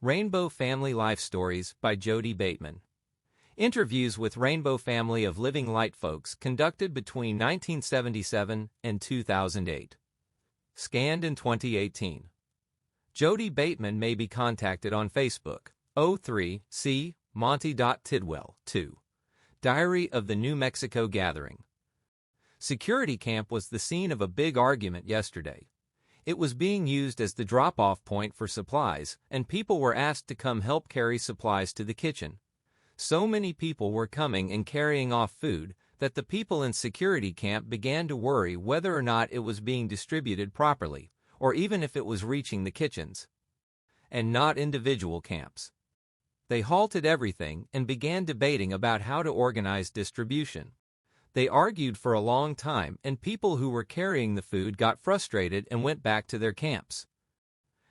Rainbow Family Life Stories by Jodey Bateman. Interviews with Rainbow Family of Living Light folks conducted between 1977 and 2008. Scanned in 2018. Jodey Bateman may be contacted on Facebook, 03.C.Monte.Tidwell2. Diary of the New Mexico Gathering. Security camp was the scene of a big argument yesterday. It was being used as the drop-off point for supplies, and people were asked to come help carry supplies to the kitchen. So many people were coming and carrying off food that the people in security camp began to worry whether or not it was being distributed properly, or even if it was reaching the kitchens, and not individual camps. They halted everything and began debating about how to organize distribution. They argued for a long time, and people who were carrying the food got frustrated and went back to their camps.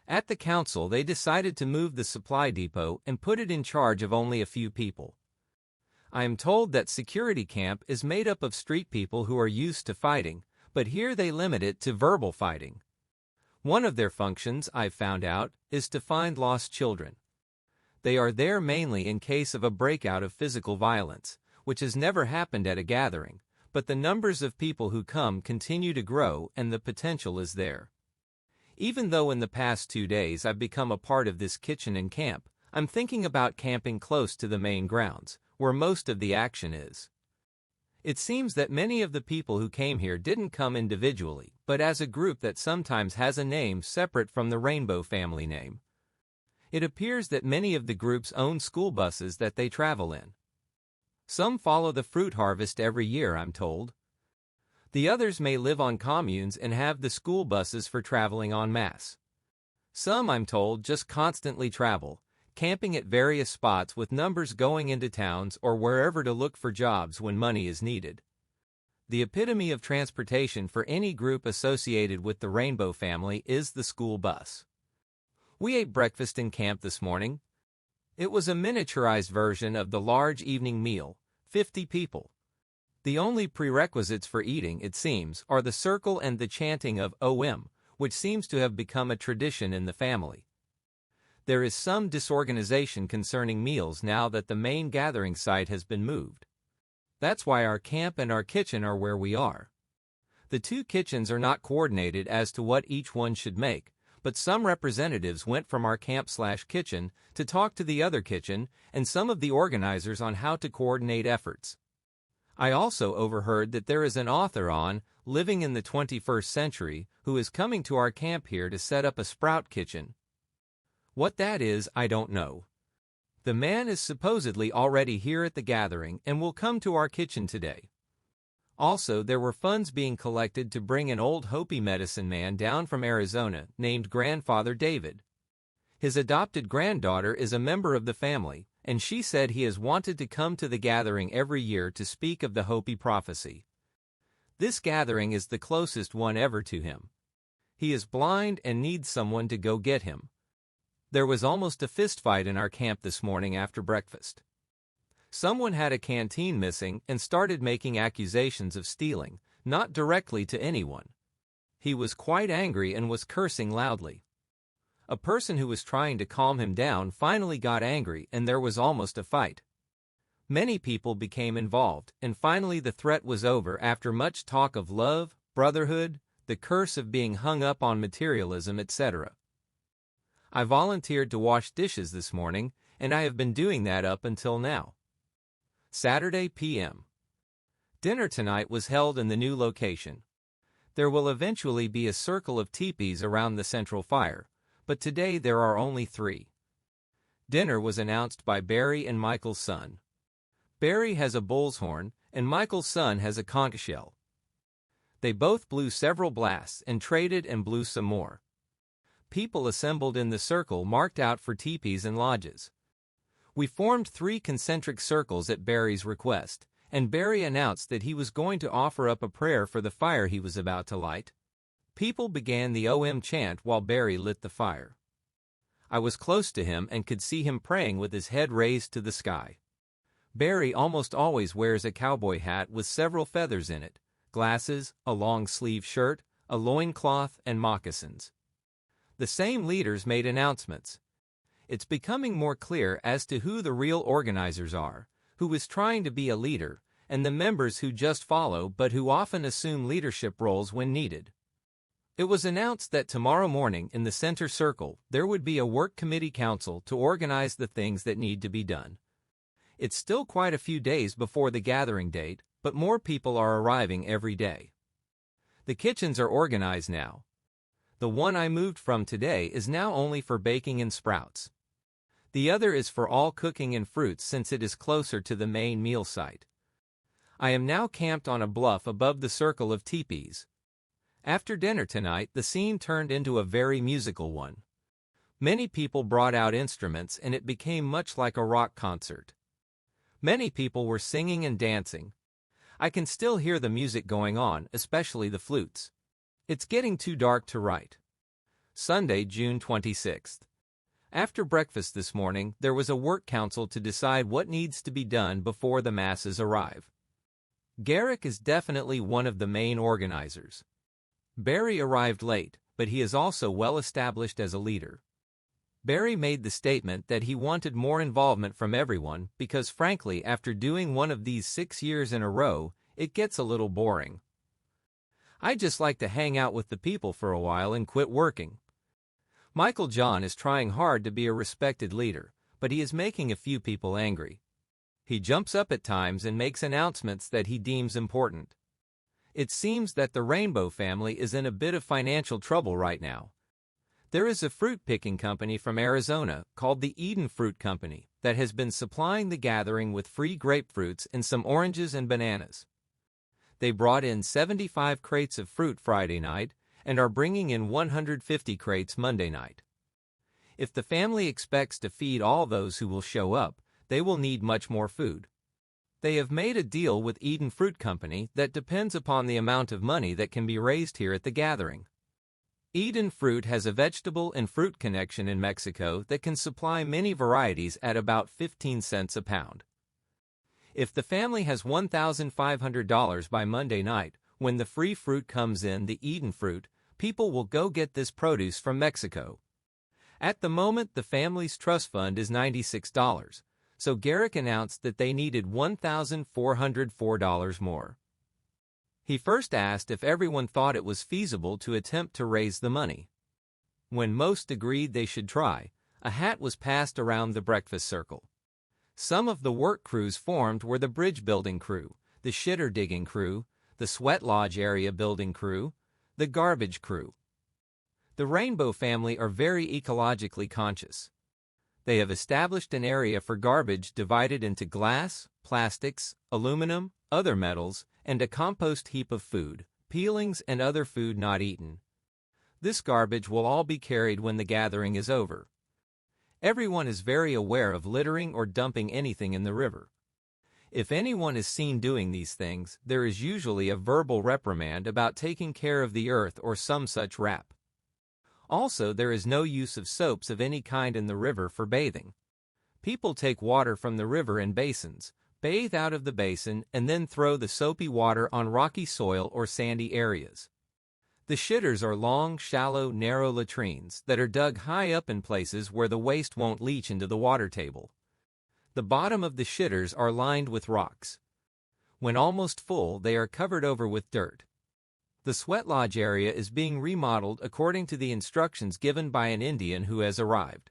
At the council, they decided to move the supply depot and put it in charge of only a few people. I am told that security camp is made up of street people who are used to fighting, but here they limit it to verbal fighting. One of their functions, I've found out, is to find lost children. They are there mainly in case of a breakout of physical violence, which has never happened at a gathering, but the numbers of people who come continue to grow and the potential is there. Even though in the past 2 days I've become a part of this kitchen and camp, I'm thinking about camping close to the main grounds, where most of the action is. It seems that many of the people who came here didn't come individually, but as a group that sometimes has a name separate from the Rainbow Family name. It appears that many of the groups own school buses that they travel in. Some follow the fruit harvest every year, I'm told. The others may live on communes and have the school buses for traveling en masse. Some, I'm told, just constantly travel, camping at various spots with numbers going into towns or wherever to look for jobs when money is needed. The epitome of transportation for any group associated with the Rainbow Family is the school bus. We ate breakfast in camp this morning. It was a miniaturized version of the large evening meal, 50 people. The only prerequisites for eating, it seems, are the circle and the chanting of OM, which seems to have become a tradition in the family. There is some disorganization concerning meals now that the main gathering site has been moved. That's why our camp and our kitchen are where we are. The two kitchens are not coordinated as to what each one should make, but some representatives went from our camp/kitchen to talk to the other kitchen and some of the organizers on how to coordinate efforts. I also overheard that there is an author on Living in the 21st Century who is coming to our camp here to set up a sprout kitchen. What that is, I don't know. The man is supposedly already here at the gathering and will come to our kitchen today. Also, there were funds being collected to bring an old Hopi medicine man down from Arizona named Grandfather David. His adopted granddaughter is a member of the family, and she said he has wanted to come to the gathering every year to speak of the Hopi prophecy. This gathering is the closest one ever to him. He is blind and needs someone to go get him. There was almost a fistfight in our camp this morning after breakfast. Someone had a canteen missing and started making accusations of stealing, not directly to anyone. He was quite angry and was cursing loudly. A person who was trying to calm him down finally got angry and there was almost a fight. Many people became involved, and finally the threat was over after much talk of love, brotherhood, the curse of being hung up on materialism, etc. I volunteered to wash dishes this morning, and I have been doing that up until now. Saturday p.m. Dinner tonight was held in the new location. There will eventually be a circle of teepees around the central fire, but today there are only 3. Dinner was announced by Barry and Michael's son. Barry has a bull's horn, and Michael's son has a conch shell. They both blew several blasts and traded and blew some more. People assembled in the circle marked out for teepees and lodges. We formed 3 concentric circles at Barry's request, and Barry announced that he was going to offer up a prayer for the fire he was about to light. People began the OM chant while Barry lit the fire. I was close to him and could see him praying with his head raised to the sky. Barry almost always wears a cowboy hat with several feathers in it, glasses, a long-sleeve shirt, a loincloth, and moccasins. The same leaders made announcements. It's becoming more clear as to who the real organizers are, who is trying to be a leader, and the members who just follow but who often assume leadership roles when needed. It was announced that tomorrow morning in the center circle there would be a work committee council to organize the things that need to be done. It's still quite a few days before the gathering date, but more people are arriving every day. The kitchens are organized now. The one I moved from today is now only for baking and sprouts. The other is for all cooking and fruits since it is closer to the main meal site. I am now camped on a bluff above the circle of teepees. After dinner tonight, the scene turned into a very musical one. Many people brought out instruments and it became much like a rock concert. Many people were singing and dancing. I can still hear the music going on, especially the flutes. It's getting too dark to write. Sunday, June 26th. After breakfast this morning, there was a work council to decide what needs to be done before the masses arrive. Garrick is definitely one of the main organizers. Barry arrived late, but he is also well established as a leader. Barry made the statement that he wanted more involvement from everyone because frankly, after doing one of these 6 years in a row, it gets a little boring. I just like to hang out with the people for a while and quit working. Michael John is trying hard to be a respected leader, but he is making a few people angry. He jumps up at times and makes announcements that he deems important. It seems that the Rainbow family is in a bit of financial trouble right now. There is a fruit picking company from Arizona called the Eden Fruit Company that has been supplying the gathering with free grapefruits and some oranges and bananas. They brought in 75 crates of fruit Friday night and are bringing in 150 crates Monday night. If the family expects to feed all those who will show up, they will need much more food. They have made a deal with Eden Fruit Company that depends upon the amount of money that can be raised here at the gathering. Eden Fruit has a vegetable and fruit connection in Mexico that can supply many varieties at about 15 cents a pound. If the family has $1,500 by Monday night, when the free fruit comes in the Eden Fruit, people will go get this produce from Mexico. At the moment, the family's trust fund is $96. So Garrick announced that they needed $1,404 more. He first asked if everyone thought it was feasible to attempt to raise the money. When most agreed they should try, a hat was passed around the breakfast circle. Some of the work crews formed were the bridge building crew, the shitter digging crew, the sweat lodge area building crew, the garbage crew. The Rainbow family are very ecologically conscious. They have established an area for garbage divided into glass, plastics, aluminum, other metals, and a compost heap of food, peelings and other food not eaten. This garbage will all be carried when the gathering is over. Everyone is very aware of littering or dumping anything in the river. If anyone is seen doing these things, there is usually a verbal reprimand about taking care of the earth or some such rap. Also, there is no use of soaps of any kind in the river for bathing. People take water from the river in basins, bathe out of the basin, and then throw the soapy water on rocky soil or sandy areas. The shitters are long, shallow, narrow latrines that are dug high up in places where the waste won't leach into the water table. The bottom of the shitters are lined with rocks. When almost full, they are covered over with dirt. The sweat lodge area is being remodeled according to the instructions given by an Indian who has arrived.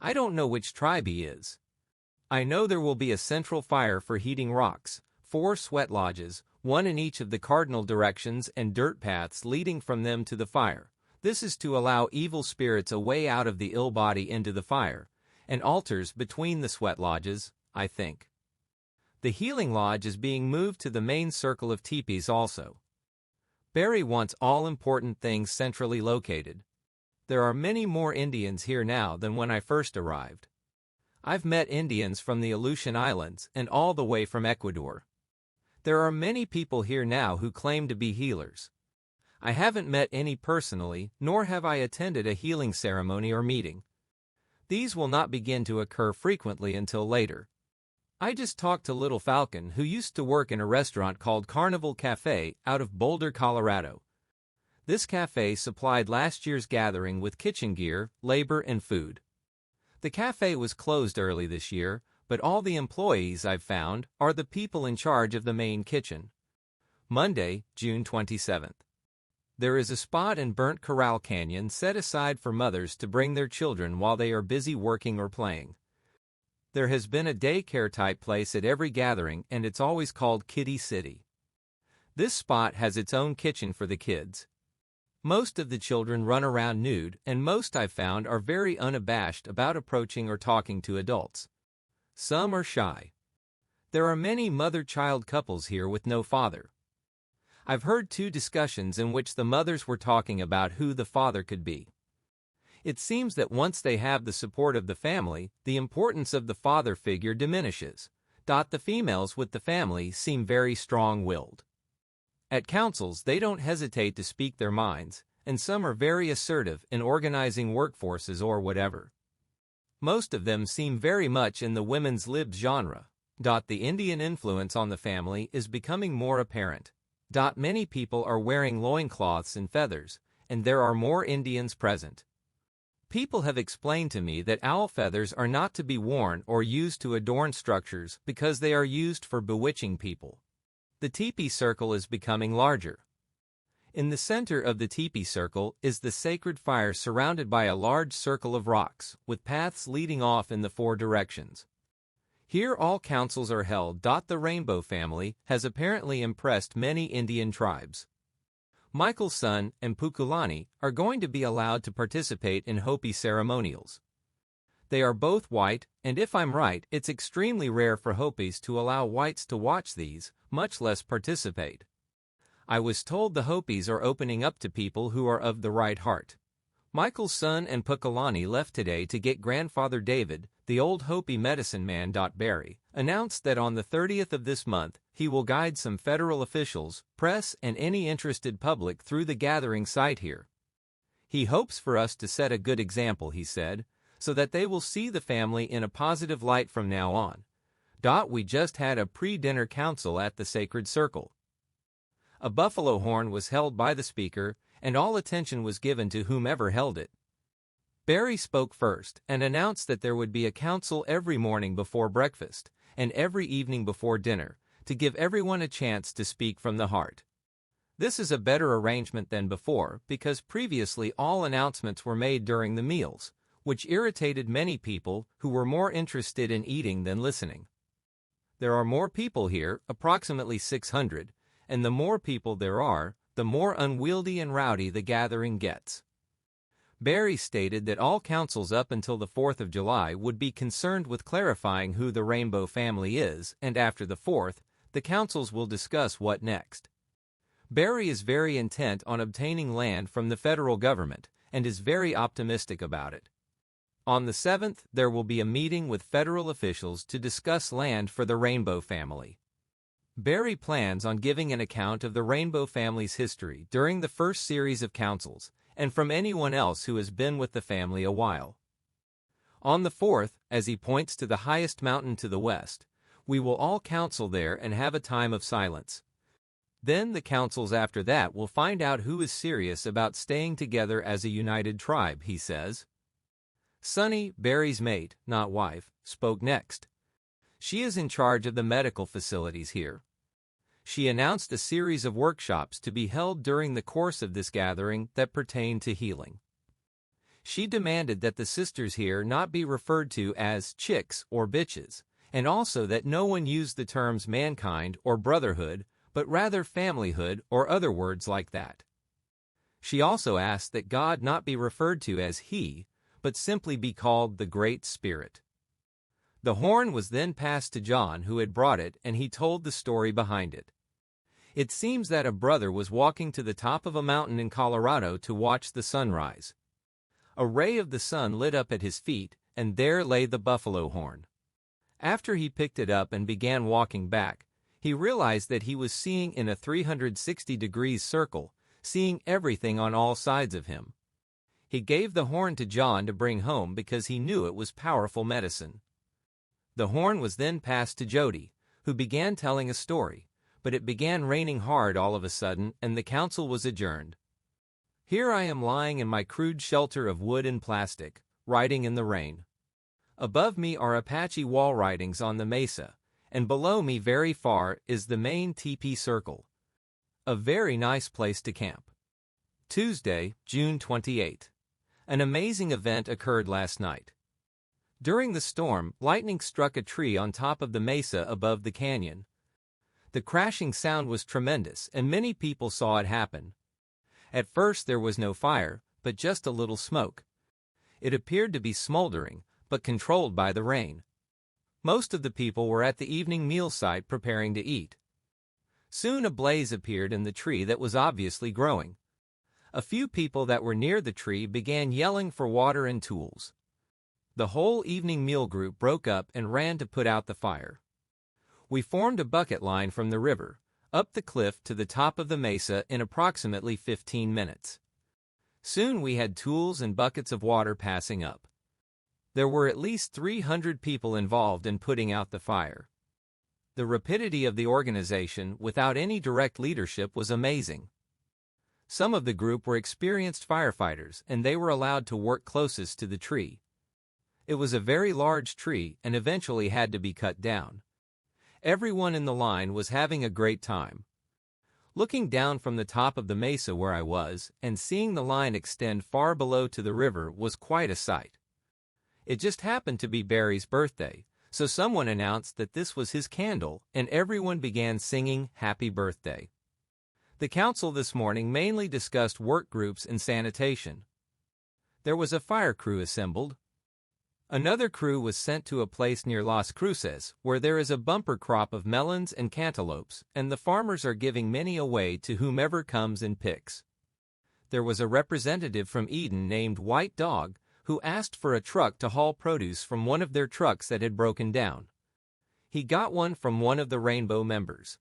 I don't know which tribe he is. I know there will be a central fire for heating rocks, 4 sweat lodges, one in each of the cardinal directions and dirt paths leading from them to the fire. This is to allow evil spirits a way out of the ill body into the fire, and altars between the sweat lodges, I think. The healing lodge is being moved to the main circle of teepees also. Barry wants all important things centrally located. There are many more Indians here now than when I first arrived. I've met Indians from the Aleutian Islands and all the way from Ecuador. There are many people here now who claim to be healers. I haven't met any personally, nor have I attended a healing ceremony or meeting. These will not begin to occur frequently until later. I just talked to Little Falcon, who used to work in a restaurant called Carnival Cafe out of Boulder, Colorado. This cafe supplied last year's gathering with kitchen gear, labor, and food. The cafe was closed early this year, but all the employees I've found are the people in charge of the main kitchen. Monday, June 27th. There is a spot in Burnt Corral Canyon set aside for mothers to bring their children while they are busy working or playing. There has been a daycare-type place at every gathering, and it's always called Kitty City. This spot has its own kitchen for the kids. Most of the children run around nude, and most I've found are very unabashed about approaching or talking to adults. Some are shy. There are many mother-child couples here with no father. I've heard 2 discussions in which the mothers were talking about who the father could be. It seems that once they have the support of the family, the importance of the father figure diminishes. The females with the family seem very strong-willed. At councils, they don't hesitate to speak their minds, and some are very assertive in organizing workforces or whatever. Most of them seem very much in the women's lib genre. The Indian influence on the family is becoming more apparent. Many people are wearing loincloths and feathers, and there are more Indians present. People have explained to me that owl feathers are not to be worn or used to adorn structures because they are used for bewitching people. The teepee circle is becoming larger. In the center of the teepee circle is the sacred fire surrounded by a large circle of rocks, with paths leading off in the 4 directions. Here all councils are held. The rainbow family has apparently impressed many Indian tribes. Michael's son and Pukulani are going to be allowed to participate in Hopi ceremonials. They are both white, and if I'm right, it's extremely rare for Hopis to allow whites to watch these, much less participate. I was told the Hopis are opening up to people who are of the right heart. Michael's son and Pukulani left today to get grandfather David, the old Hopi medicine man. Barry announced that on the 30th of this month, he will guide some federal officials, press, and any interested public through the gathering site here. He hopes for us to set a good example, he said, so that they will see the family in a positive light from now on. We just had a pre-dinner council at the Sacred Circle. A buffalo horn was held by the speaker, and all attention was given to whomever held it. Barry spoke first and announced that there would be a council every morning before breakfast and every evening before dinner to give everyone a chance to speak from the heart. This is a better arrangement than before because previously all announcements were made during the meals, which irritated many people who were more interested in eating than listening. There are more people here, approximately 600, and the more people there are, the more unwieldy and rowdy the gathering gets. Barry stated that all councils up until the 4th of July would be concerned with clarifying who the Rainbow family is, and after the 4th, the councils will discuss what next. Barry is very intent on obtaining land from the federal government and is very optimistic about it. On the 7th, there will be a meeting with federal officials to discuss land for the Rainbow family. Barry plans on giving an account of the Rainbow family's history during the first series of councils, and from anyone else who has been with the family a while. On the 4th, as he points to the highest mountain to the west, we will all council there and have a time of silence. Then the councils after that will find out who is serious about staying together as a united tribe, he says. Sunny, Barry's mate, not wife, spoke next. She is in charge of the medical facilities here. She announced a series of workshops to be held during the course of this gathering that pertain to healing. She demanded that the sisters here not be referred to as chicks or bitches, and also that no one use the terms mankind or brotherhood, but rather familyhood or other words like that. She also asked that God not be referred to as He, but simply be called the Great Spirit. The horn was then passed to John, who had brought it, and he told the story behind it. It seems that a brother was walking to the top of a mountain in Colorado to watch the sunrise. A ray of the sun lit up at his feet, and there lay the buffalo horn. After he picked it up and began walking back, he realized that he was seeing in a 360-degree circle, seeing everything on all sides of him. He gave the horn to John to bring home because he knew it was powerful medicine. The horn was then passed to Jodey, who began telling a story, but it began raining hard all of a sudden and the council was adjourned. Here I am lying in my crude shelter of wood and plastic, writing in the rain. Above me are Apache wall writings on the mesa, and below me very far is the main teepee circle. A very nice place to camp. Tuesday, June 28. An amazing event occurred last night. During the storm, lightning struck a tree on top of the mesa above the canyon. The crashing sound was tremendous, and many people saw it happen. At first there was no fire, but just a little smoke. It appeared to be smoldering, but controlled by the rain. Most of the people were at the evening meal site preparing to eat. Soon a blaze appeared in the tree that was obviously growing. A few people that were near the tree began yelling for water and tools. The whole evening meal group broke up and ran to put out the fire. We formed a bucket line from the river, up the cliff to the top of the mesa in approximately 15 minutes. Soon we had tools and buckets of water passing up. There were at least 300 people involved in putting out the fire. The rapidity of the organization without any direct leadership was amazing. Some of the group were experienced firefighters, and they were allowed to work closest to the tree. It was a very large tree and eventually had to be cut down. Everyone in the line was having a great time. Looking down from the top of the mesa where I was and seeing the line extend far below to the river was quite a sight. It just happened to be Barry's birthday, so someone announced that this was his candle, and everyone began singing Happy Birthday. The council this morning mainly discussed work groups and sanitation. There was a fire crew assembled. Another crew was sent to a place near Las Cruces where there is a bumper crop of melons and cantaloupes, and the farmers are giving many away to whomever comes and picks. There was a representative from Eden named White Dog who asked for a truck to haul produce from one of their trucks that had broken down. He got one from one of the Rainbow members.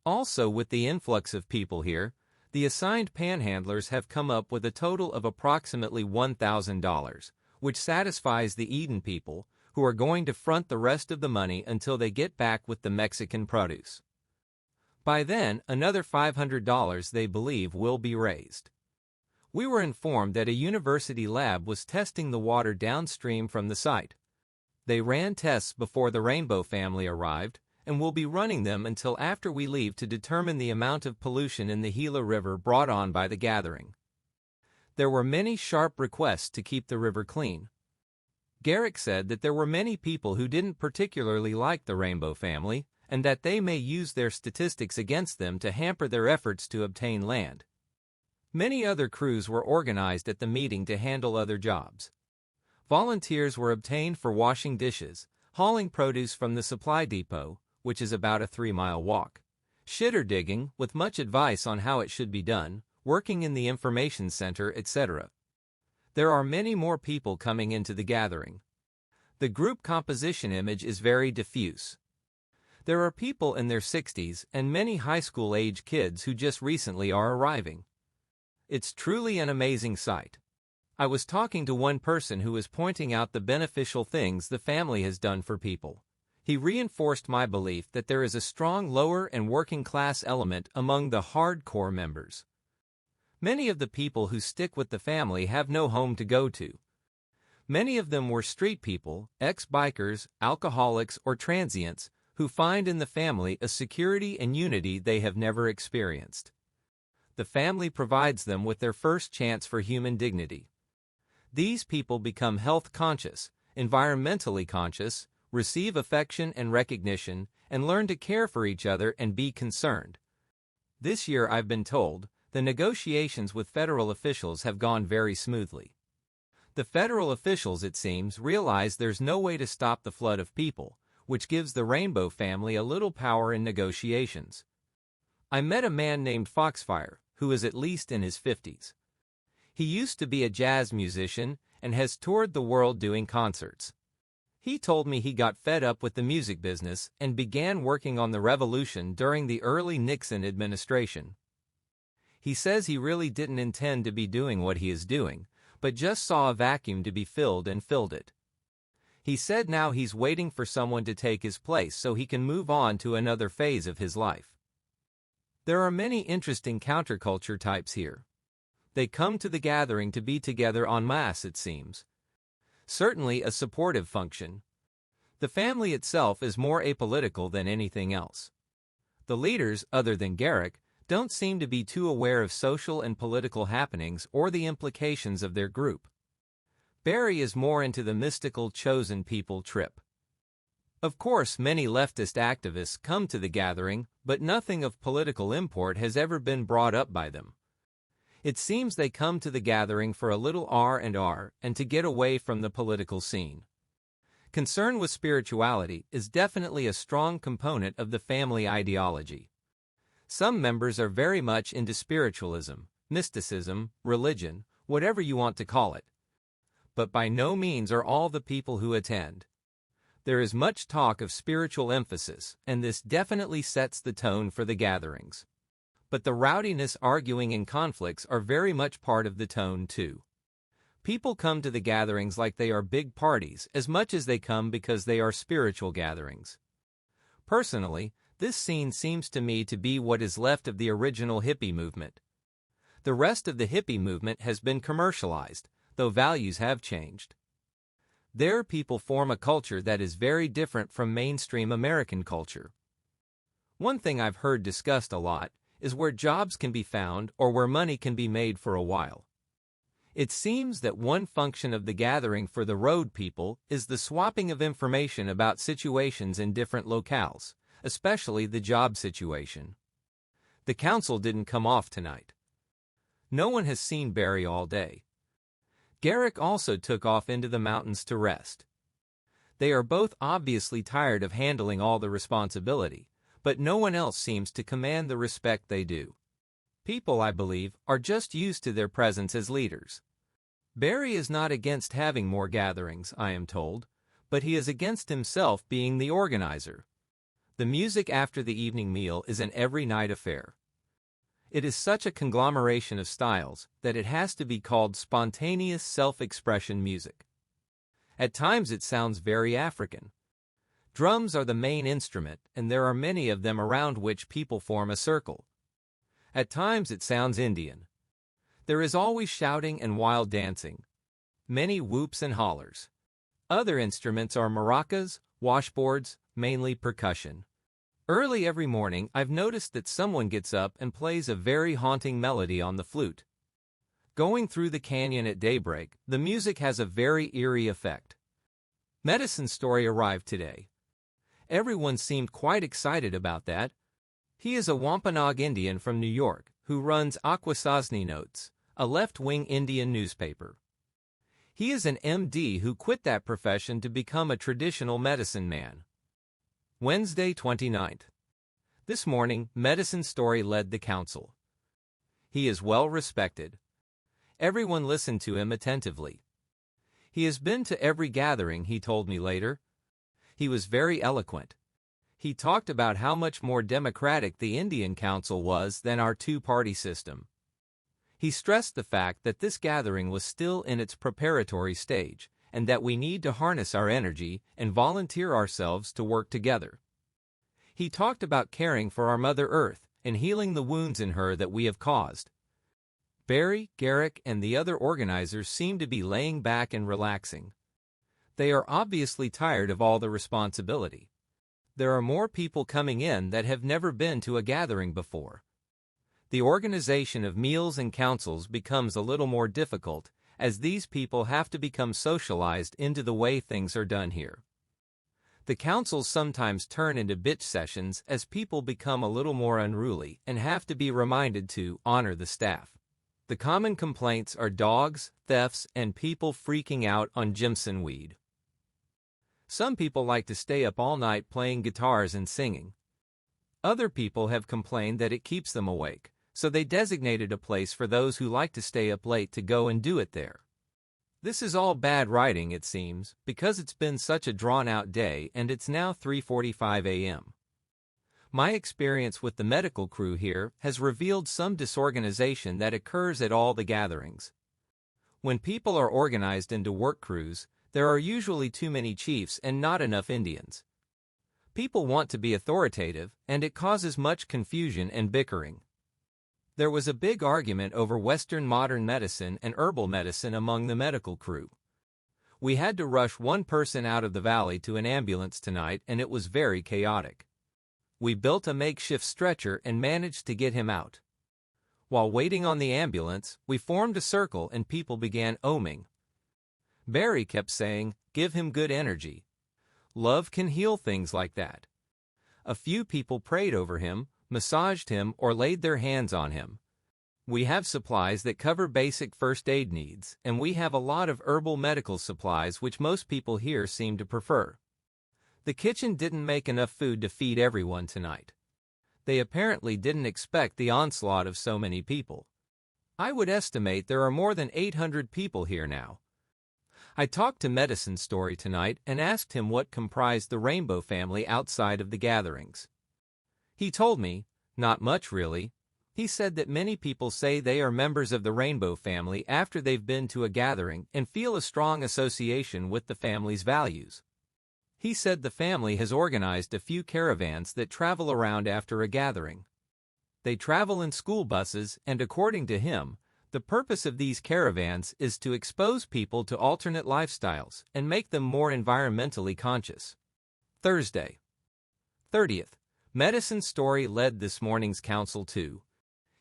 Also, with the influx of people here, the assigned panhandlers have come up with a total of approximately $1,000. Which satisfies the Eden people, who are going to front the rest of the money until they get back with the Mexican produce. By then, another $500 they believe will be raised. We were informed that a university lab was testing the water downstream from the site. They ran tests before the Rainbow family arrived, and will be running them until after we leave to determine the amount of pollution in the Gila River brought on by the gathering. There were many sharp requests to keep the river clean. Garrick said that there were many people who didn't particularly like the Rainbow family, and that they may use their statistics against them to hamper their efforts to obtain land. Many other crews were organized at the meeting to handle other jobs. Volunteers were obtained for washing dishes, hauling produce from the supply depot, which is about a 3-mile walk, shitter digging with much advice on how it should be done, working in the information center, etc. There are many more people coming into the gathering. The group composition image is very diffuse. There are people in their 60s and many high school age kids who just recently are arriving. It's truly an amazing sight. I was talking to one person who was pointing out the beneficial things the family has done for people. He reinforced my belief that there is a strong lower and working class element among the hardcore members. Many of the people who stick with the family have no home to go to. Many of them were street people, ex-bikers, alcoholics, or transients who find in the family a security and unity they have never experienced. The family provides them with their first chance for human dignity. These people become health conscious, environmentally conscious, receive affection and recognition, and learn to care for each other and be concerned. This year, I've been told, the negotiations with federal officials have gone very smoothly. The federal officials, it seems, realize there's no way to stop the flood of people, which gives the Rainbow family a little power in negotiations. I met a man named Foxfire, who is at least in his 50s. He used to be a jazz musician and has toured the world doing concerts. He told me he got fed up with the music business and began working on the revolution during the early Nixon administration. He says he really didn't intend to be doing what he is doing, but just saw a vacuum to be filled and filled it. He said now he's waiting for someone to take his place so he can move on to another phase of his life. There are many interesting counterculture types here. They come to the gathering to be together en masse, it seems. Certainly a supportive function. The family itself is more apolitical than anything else. The leaders, other than Garrick, don't seem to be too aware of social and political happenings or the implications of their group. Barry is more into the mystical chosen people trip. Of course, many leftist activists come to the gathering, but nothing of political import has ever been brought up by them. It seems they come to the gathering for a little R&R and to get away from the political scene. Concern with spirituality is definitely a strong component of the family ideology. Some members are very much into spiritualism, mysticism, religion, whatever you want to call it. But by no means are all the people who attend. There is much talk of spiritual emphasis, and this definitely sets the tone for the gatherings. But the rowdiness, arguing, and conflicts are very much part of the tone too. People come to the gatherings like they are big parties as much as they come because they are spiritual gatherings. Personally, this scene seems to me to be what is left of the original hippie movement. The rest of the hippie movement has been commercialized, though values have changed. Their people form a culture that is very different from mainstream American culture. One thing I've heard discussed a lot is where jobs can be found or where money can be made for a while. It seems that one function of the gathering for the road people is the swapping of information about situations in different locales, especially the job situation. The council didn't come off tonight. No one has seen Barry all day. Garrick also took off into the mountains to rest. They are both obviously tired of handling all the responsibility, but no one else seems to command the respect they do. People, I believe, are just used to their presence as leaders. Barry is not against having more gatherings, I am told, but he is against himself being the organizer. The music after the evening meal is an every-night affair. It is such a conglomeration of styles that it has to be called spontaneous self-expression music. At times it sounds very African. Drums are the main instrument, and there are many of them around which people form a circle. At times it sounds Indian. There is always shouting and wild dancing. Many whoops and hollers. Other instruments are maracas, washboards, mainly percussion. Early every morning, I've noticed that someone gets up and plays a very haunting melody on the flute. Going through the canyon at daybreak, the music has a very eerie effect. Medicine Story arrived today. Everyone seemed quite excited about that. He is a Wampanoag Indian from New York who runs Akwesasne Notes, a left-wing Indian newspaper. He is an MD who quit that profession to become a traditional medicine man. Wednesday, 29th. This morning, Medicine Story led the council. He is well respected. Everyone listened to him attentively. He has been to every gathering, he told me later. He was very eloquent. He talked about how much more democratic the Indian Council was than our two-party system. He stressed the fact that this gathering was still in its preparatory stage, and that we need to harness our energy and volunteer ourselves to work together. He talked about caring for our Mother Earth and healing the wounds in her that we have caused. Barry, Garrick, and the other organizers seem to be laying back and relaxing. They are obviously tired of all the responsibility. There are more people coming in that have never been to a gathering before. The organization of meals and councils becomes a little more difficult, as these people have to become socialized into the way things are done here. The councils sometimes turn into bitch sessions as people become a little more unruly and have to be reminded to honor the staff. The common complaints are dogs, thefts, and people freaking out on Jimson weed. Some people like to stay up all night playing guitars and singing. Other people have complained that it keeps them awake, so they designated a place for those who like to stay up late to go and do it there. This is all bad writing, it seems, because it's been such a drawn-out day and it's now 3:45 a.m. My experience with the medical crew here has revealed some disorganization that occurs at all the gatherings. When people are organized into work crews, there are usually too many chiefs and not enough Indians. People want to be authoritative, and it causes much confusion and bickering. There was a big argument over Western modern medicine and herbal medicine among the medical crew. We had to rush one person out of the valley to an ambulance tonight, and it was very chaotic. We built a makeshift stretcher and managed to get him out. While waiting on the ambulance, we formed a circle and people began oming. Barry kept saying, "Give him good energy. Love can heal things like that." A few people prayed over him, massaged him, or laid their hands on him. We have supplies that cover basic first aid needs, and we have a lot of herbal medical supplies which most people here seem to prefer. The kitchen didn't make enough food to feed everyone tonight. They apparently didn't expect the onslaught of so many people. I would estimate there are more than 800 people here now. I talked to Medicine Story tonight and asked him what comprised the Rainbow family outside of the gatherings. He told me, not much really. He said that many people say they are members of the Rainbow family after they've been to a gathering and feel a strong association with the family's values. He said the family has organized a few caravans that travel around after a gathering. They travel in school buses, and according to him, the purpose of these caravans is to expose people to alternate lifestyles and make them more environmentally conscious. Thursday, 30th. Medicine Story led this morning's council too.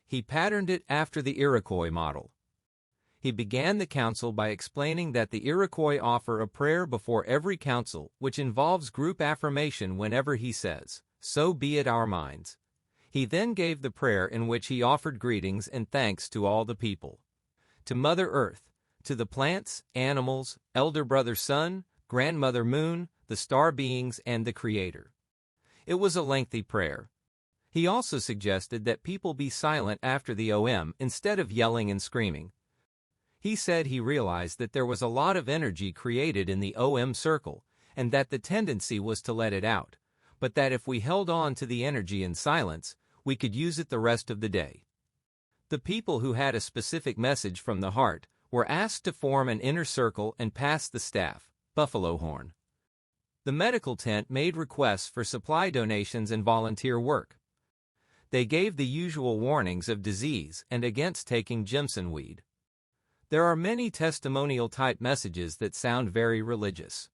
He patterned it after the Iroquois model. He began the council by explaining that the Iroquois offer a prayer before every council, which involves group affirmation whenever he says, "So be it our minds." He then gave the prayer in which he offered greetings and thanks to all the people. To Mother Earth, to the plants, animals, Elder Brother Sun, Grandmother Moon, the star beings, and the Creator. It was a lengthy prayer. He also suggested that people be silent after the OM instead of yelling and screaming. He said he realized that there was a lot of energy created in the OM circle, and that the tendency was to let it out, but that if we held on to the energy in silence, we could use it the rest of the day. The people who had a specific message from the heart were asked to form an inner circle and pass the staff, buffalo horn. The medical tent made requests for supply donations and volunteer work. They gave the usual warnings of disease and against taking Jimson weed. There are many testimonial-type messages that sound very religious.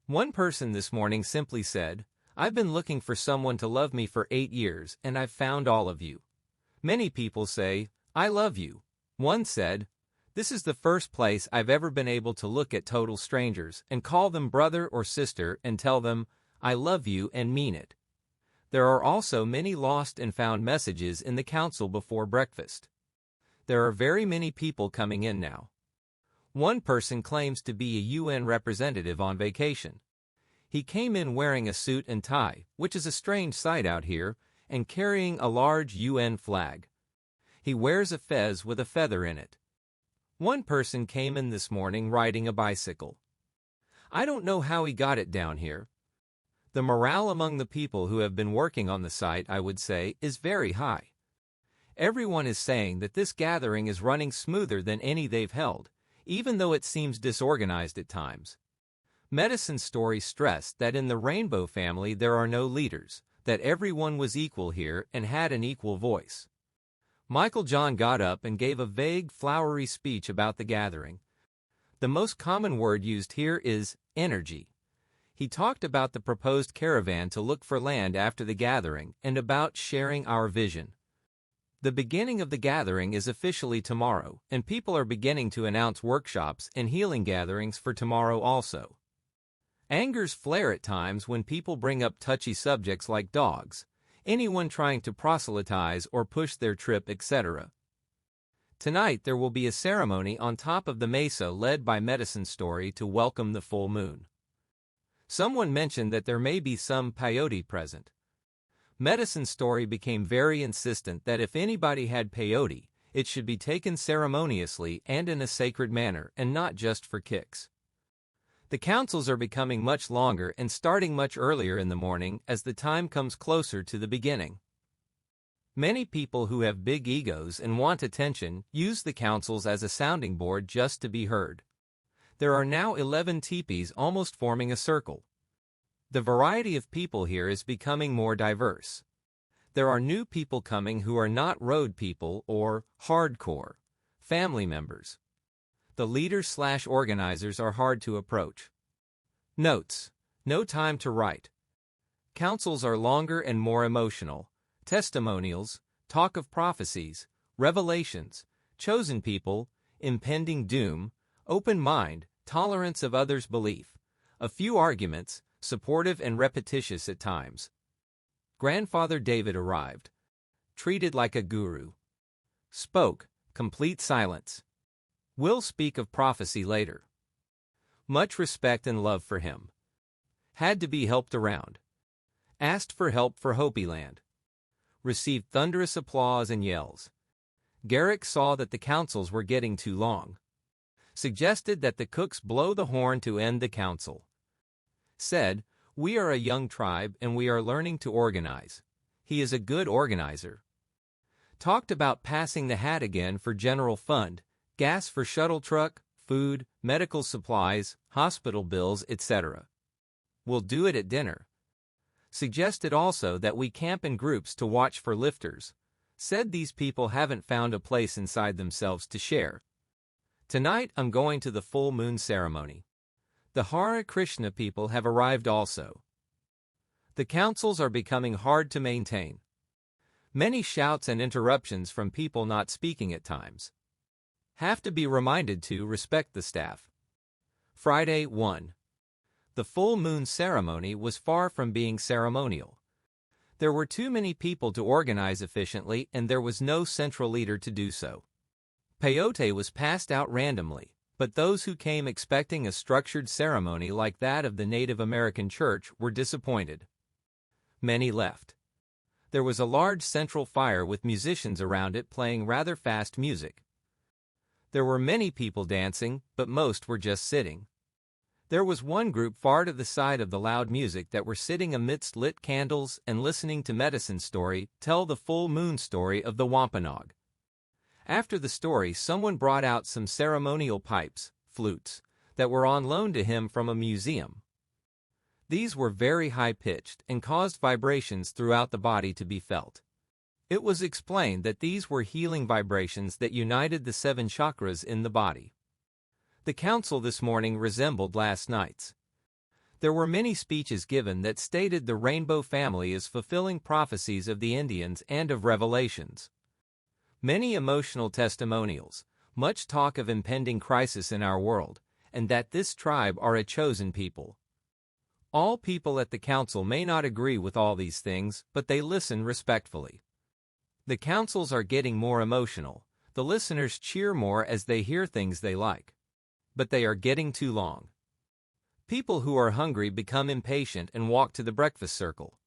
One person this morning simply said, "I've been looking for someone to love me for 8 years, and I've found all of you." Many people say, "I love you." One said, "This is the first place I've ever been able to look at total strangers and call them brother or sister and tell them, 'I love you,' and mean it." There are also many lost and found messages in the council before breakfast. There are very many people coming in now. One person claims to be a UN representative on vacation. He came in wearing a suit and tie, which is a strange sight out here, and carrying a large UN flag. He wears a fez with a feather in it. One person came in this morning riding a bicycle. I don't know how he got it down here. The morale among the people who have been working on the site, I would say, is very high. Everyone is saying that this gathering is running smoother than any they've held, even though it seems disorganized at times. Medicine Story stressed that in the Rainbow family there are no leaders, that everyone was equal here and had an equal voice. Michael John got up and gave a vague, flowery speech about the gathering. The most common word used here is energy. He talked about the proposed caravan to look for land after the gathering and about sharing our vision. The beginning of the gathering is officially tomorrow, and people are beginning to announce workshops and healing gatherings for tomorrow also. Angers flare at times when people bring up touchy subjects like dogs, anyone trying to proselytize or push their trip, etc. Tonight there will be a ceremony on top of the mesa led by Medicine Story to welcome the full moon. Someone mentioned that there may be some peyote present. Medicine Story became very insistent that if anybody had peyote, it should be taken ceremoniously and in a sacred manner and not just for kicks. The councils are becoming much longer and starting much earlier in the morning as the time comes closer to the beginning. Many people who have big egos and want attention use the councils as a sounding board just to be heard. There are now 11 teepees almost forming a circle. The variety of people here is becoming more diverse. There are new people coming who are not road people or hardcore family members. The leaders/organizers are hard to approach. Notes: no time to write. Councils are longer and more emotional. Testimonials, talk of prophecies, revelations, chosen people, impending doom, open mind, tolerance of others' belief. A few arguments, supportive and repetitious at times. Grandfather David arrived. Treated like a guru. Spoke, complete silence. Will speak of prophecy later. Much respect and love for him. Had to be helped around. Asked for help for Hopi land. Received thunderous applause and yells. Garrick saw that the councils were getting too long. Suggested that the cooks blow the horn to end the council. Said, "We are a young tribe and we are learning to organize." He is a good organizer. Talked about passing the hat again for general fund, gas for shuttle truck, food, medical supplies, hospital bills, etc. We'll do it at dinner. Suggested also that we camp in groups to watch for lifters. Said these people haven't found a place inside themselves to share. Tonight I'm going to the full moon ceremony. The Hare Krishna people have arrived also. The councils are becoming hard to maintain. Many shouts and interruptions from people not speaking at times. Have to be reminded to respect the staff. Friday 1. The full moon ceremony was far from being ceremonial. There were too many people to organize efficiently and there was no central leader to do so. Peyote was passed out randomly, but those who came expecting a structured ceremony like that of the Native American church were disappointed. Many left. There was a large central fire with musicians around it playing rather fast music. There were many people dancing, but most were just sitting. There was one group far to the side of the loud music that were sitting amidst lit candles and listening to Medicine Story tell the full moon story of the Wampanoag. After the story, someone brought out some ceremonial pipes, flutes, that were on loan to him from a museum. These were very high-pitched and caused vibrations throughout the body to be felt. It was explained that these were healing vibrations that united the 7 chakras in the body. The council this morning resembled last night's. There were many speeches given that stated the rainbow family is fulfilling prophecies of the Indians and of revelations. Many emotional testimonials, much talk of impending crisis in our world, and that this tribe are a chosen people. All people at the council may not agree with all these things, but they listen respectfully. The councils are getting more emotional. The listeners cheer more as they hear things they like. But they are getting too long. People who are hungry become impatient and walk to the breakfast circle.